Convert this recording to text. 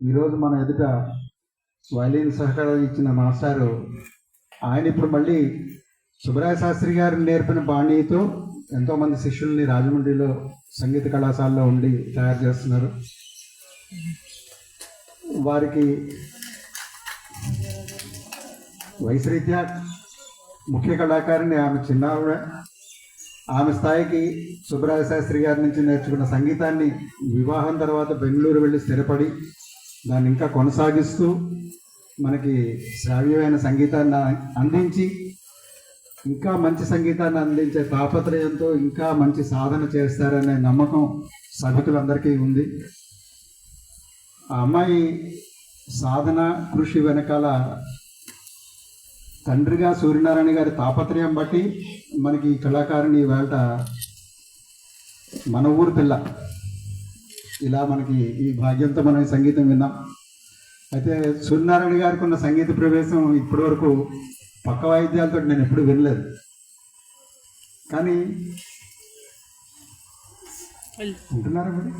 ఈరోజు మన ఎదుట వైలిన్ సహకారం ఇచ్చిన మాస్టారు ఆయన ఇప్పుడు మళ్ళీ సుబ్బరాయ శాస్త్రి గారు నేర్పిన బాణీతో ఎంతోమంది శిష్యుల్ని రాజమండ్రిలో సంగీత కళాశాలలో ఉండి తయారు చేస్తున్నారు. వారికి వయసురీత్యా ముఖ్య కళాకారిణి ఆమె చిన్నావిడ. ఆమె స్థాయికి సుబ్బరాయ శాస్త్రి గారి నుంచి నేర్చుకున్న సంగీతాన్ని వివాహం తర్వాత బెంగళూరు వెళ్ళి స్థిరపడి దాన్ని ఇంకా కొనసాగిస్తూ మనకి శ్రావ్యమైన సంగీతాన్ని అందించి ఇంకా మంచి సంగీతాన్ని అందించే తాపత్రయంతో ఇంకా మంచి సాధన చేస్తారనే నమ్మకం సభికులందరికీ ఉంది. ఆ అమ్మాయి సాధన కృషి వెనకాల తండ్రిగా సూర్యనారాయణ గారి తాపత్రయం బట్టి మనకి ఈ కళాకారిణి వేళ మన ఊరు పిల్ల. ఇలా మనకి ఈ భాగ్యంతో మనం ఈ సంగీతం విన్నాం. అయితే సూర్యనారాయణ గారికి ఉన్న సంగీత ప్రవేశం ఇప్పటి వరకు పక్క వాయిద్యాలతో నేను ఎప్పుడు వినలేదు. కానీ ఉంటున్నారా మరి